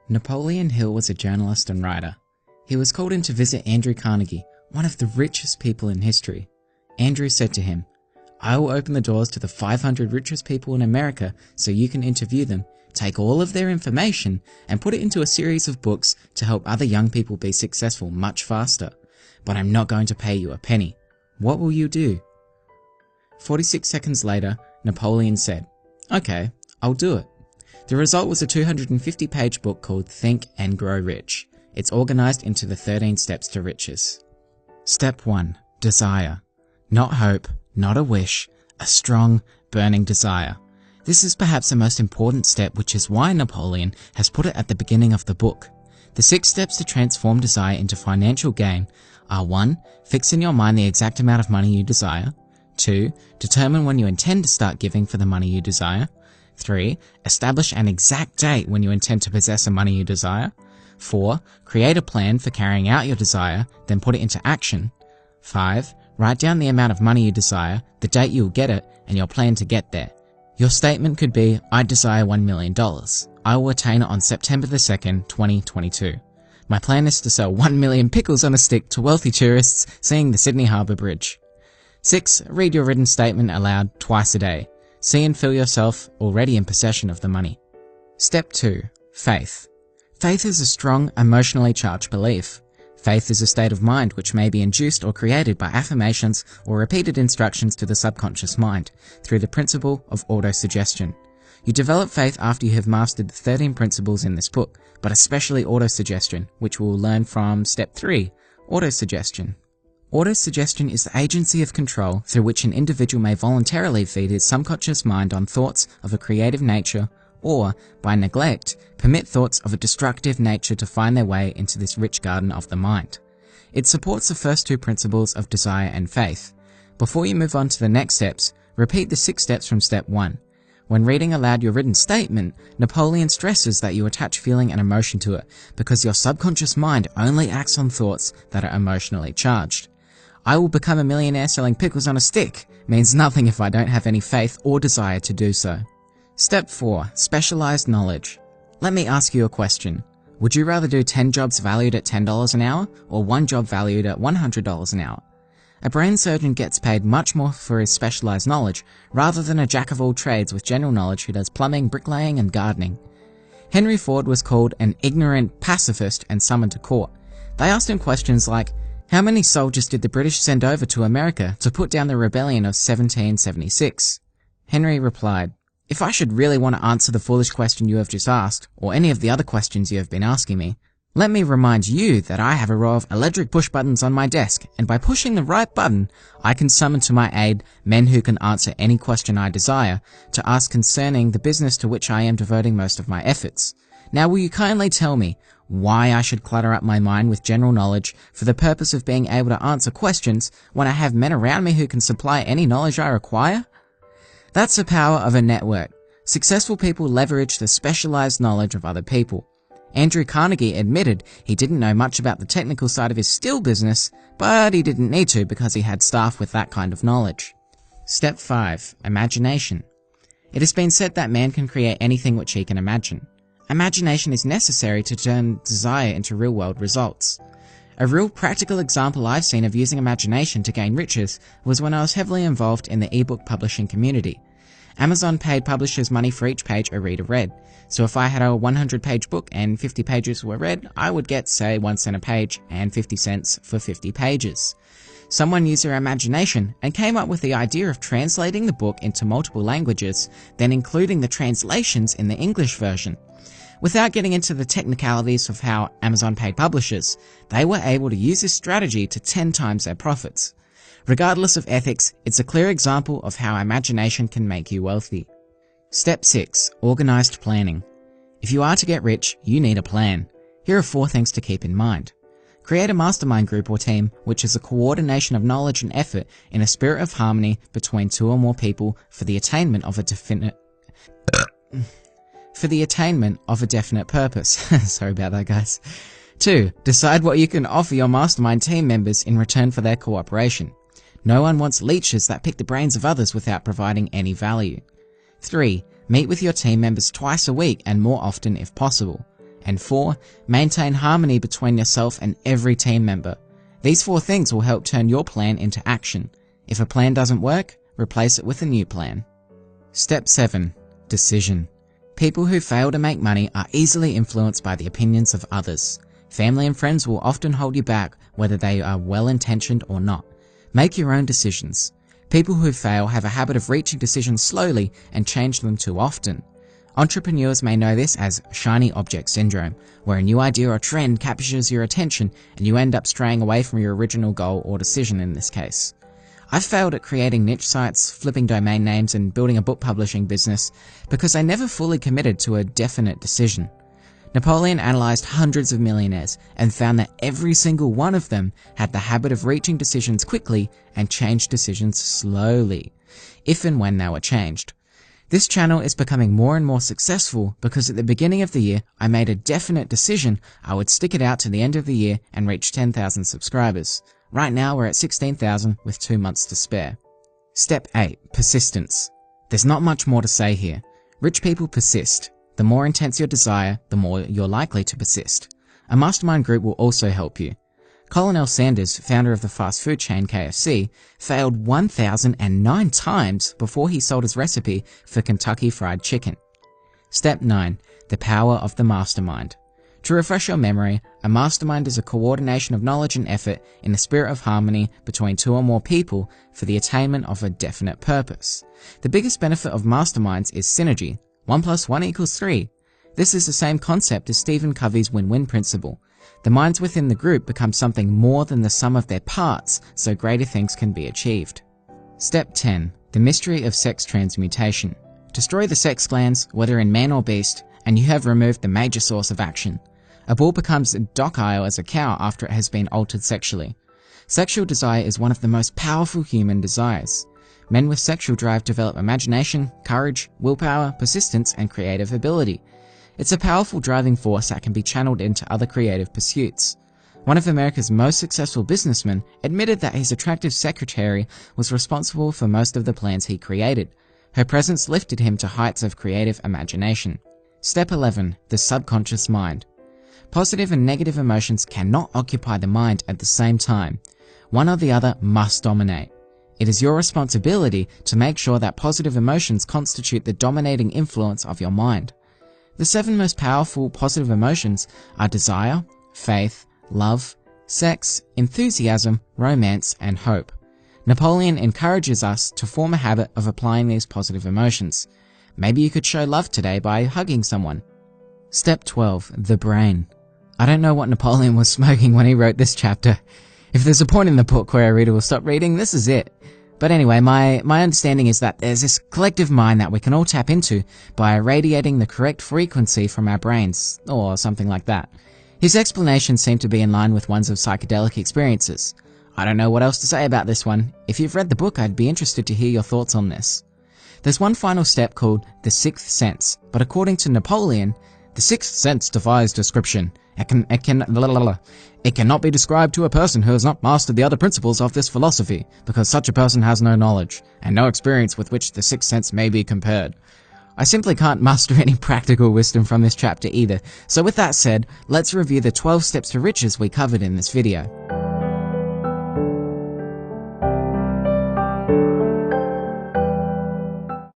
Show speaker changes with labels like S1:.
S1: Napoleon Hill was a journalist and writer. He was called in to visit Andrew Carnegie, one of the richest people in history. Andrew said to him, "I will open the doors to the 500 richest people in America so you can interview them, take all of their information, and put it into a series of books to help other young people be successful much faster. But I'm not going to pay you a penny. What will you do?" 46 seconds later, Napoleon said, "Okay, I'll do it." The result was a 250-page book called Think and Grow Rich. It's organized into the 13 steps to riches. Step 1. Desire. Not hope, not a wish, a strong, burning desire. This is perhaps the most important step, which is why Napoleon has put it at the beginning of the book. The 6 steps to transform desire into financial gain are 1. Fix in your mind the exact amount of money you desire. 2. Determine when you intend to start giving for the money you desire. 3. Establish an exact date when you intend to possess the money you desire. 4. Create a plan for carrying out your desire, then put it into action. 5. Write down the amount of money you desire, the date you will get it, and your plan to get there. Your statement could be, "I desire $1 million. I will attain it on September the 2nd, 2022. My plan is to sell 1 million pickles on a stick to wealthy tourists seeing the Sydney Harbour Bridge." 6. Read your written statement aloud twice a day. See and feel yourself already in possession of the money. Step 2. Faith. Faith is a strong, emotionally charged belief. Faith is a state of mind which may be induced or created by affirmations or repeated instructions to the subconscious mind through the principle of autosuggestion. You develop faith after you have mastered the 13 principles in this book, but especially autosuggestion, which we'll learn from Step 3, autosuggestion. Autosuggestion is the agency of control through which an individual may voluntarily feed his subconscious mind on thoughts of a creative nature, or, by neglect, permit thoughts of a destructive nature to find their way into this rich garden of the mind. It supports the first 2 principles of desire and faith. Before you move on to the next steps, repeat the 6 steps from Step 1. When reading aloud your written statement, Napoleon stresses that you attach feeling and emotion to it, because your subconscious mind only acts on thoughts that are emotionally charged. "I will become a millionaire selling pickles on a stick" means nothing if I don't have any faith or desire to do so. Step 4. Specialized knowledge. Let me ask you a question. Would you rather do 10 jobs valued at $10 an hour or 1 job valued at $100 an hour? A brain surgeon gets paid much more for his specialized knowledge rather than a jack of all trades with general knowledge who does plumbing, bricklaying, and gardening. Henry Ford was called an ignorant pacifist and summoned to court. They asked him questions like, how many soldiers did the British send over to America to put down the rebellion of 1776? Henry replied, "If I should really want to answer the foolish question you have just asked, or any of the other questions you have been asking me, let me remind you that I have a row of electric push buttons on my desk, and by pushing the right button, I can summon to my aid men who can answer any question I desire to ask concerning the business to which I am devoting most of my efforts. Now will you kindly tell me why I should clutter up my mind with general knowledge for the purpose of being able to answer questions when I have men around me who can supply any knowledge I require?" That's the power of a network. Successful people leverage the specialized knowledge of other people. Andrew Carnegie admitted he didn't know much about the technical side of his steel business, but he didn't need to because he had staff with that kind of knowledge. Step 5. Imagination. It has been said that man can create anything which he can imagine. Imagination is necessary to turn desire into real-world results. A real practical example I've seen of using imagination to gain riches was when I was heavily involved in the ebook publishing community. Amazon paid publishers money for each page a reader read, so if I had a 100-page book and 50 pages were read, I would get, say, 1 cent a page and 50 cents for 50 pages. Someone used their imagination and came up with the idea of translating the book into multiple languages, then including the translations in the English version. Without getting into the technicalities of how Amazon paid publishers, they were able to use this strategy to 10 times their profits. Regardless of ethics, it's a clear example of how imagination can make you wealthy. Step 6. Organized planning. If you are to get rich, you need a plan. Here are 4 things to keep in mind. Create a mastermind group or team, which is a coordination of knowledge and effort in a spirit of harmony between 2 or more people for the attainment of a definite purpose. Sorry about that, guys. 2. Decide what you can offer your mastermind team members in return for their cooperation. No one wants leeches that pick the brains of others without providing any value. 3. Meet with your team members twice a week and more often if possible. And 4. Maintain harmony between yourself and every team member. These 4 things will help turn your plan into action. If a plan doesn't work, replace it with a new plan. Step 7. Decision. People who fail to make money are easily influenced by the opinions of others. Family and friends will often hold you back, whether they are well-intentioned or not. Make your own decisions. People who fail have a habit of reaching decisions slowly and change them too often. Entrepreneurs may know this as shiny object syndrome, where a new idea or trend captures your attention and you end up straying away from your original goal or decision in this case. I've failed at creating niche sites, flipping domain names, and building a book publishing business because I never fully committed to a definite decision. Napoleon analyzed hundreds of millionaires and found that every single one of them had the habit of reaching decisions quickly and changed decisions slowly, if and when they were changed. This channel is becoming more and more successful because at the beginning of the year, I made a definite decision I would stick it out to the end of the year and reach 10,000 subscribers. Right now we're at 16,000 with 2 months to spare. Step 8. Persistence. There's not much more to say here. Rich people persist. The more intense your desire, the more you're likely to persist. A mastermind group will also help you. Colonel Sanders, founder of the fast food chain KFC, failed 1,009 times before he sold his recipe for Kentucky Fried Chicken. Step 9. The power of the mastermind. To refresh your memory, a mastermind is a coordination of knowledge and effort in a spirit of harmony between 2 or more people for the attainment of a definite purpose. The biggest benefit of masterminds is synergy. 1 + 1 = 3. This is the same concept as Stephen Covey's win-win principle. The minds within the group become something more than the sum of their parts, so greater things can be achieved. Step 10. The mystery of sex transmutation. Destroy the sex glands, whether in man or beast, and you have removed the major source of action. A bull becomes docile as a cow after it has been altered sexually. Sexual desire is one of the most powerful human desires. Men with sexual drive develop imagination, courage, willpower, persistence, and creative ability. It's a powerful driving force that can be channeled into other creative pursuits. One of America's most successful businessmen admitted that his attractive secretary was responsible for most of the plans he created. Her presence lifted him to heights of creative imagination. Step 11. The subconscious mind. Positive and negative emotions cannot occupy the mind at the same time. One or the other must dominate. It is your responsibility to make sure that positive emotions constitute the dominating influence of your mind. The 7 most powerful positive emotions are desire, faith, love, sex, enthusiasm, romance, and hope. Napoleon encourages us to form a habit of applying these positive emotions. Maybe you could show love today by hugging someone. Step 12. The brain. I don't know what Napoleon was smoking when he wrote this chapter. If there's a point in the book where a reader will stop reading, this is it. But anyway, my understanding is that there's this collective mind that we can all tap into by irradiating the correct frequency from our brains, or something like that. His explanations seem to be in line with ones of psychedelic experiences. I don't know what else to say about this one. If you've read the book, I'd be interested to hear your thoughts on this. There's one final step called the 6th sense, but according to Napoleon, the 6th sense defies description. It cannot be described to a person who has not mastered the other principles of this philosophy, because such a person has no knowledge, and no experience with which the 6th sense may be compared. I simply can't muster any practical wisdom from this chapter either, so with that said, let's review the 12 steps to riches we covered in this video.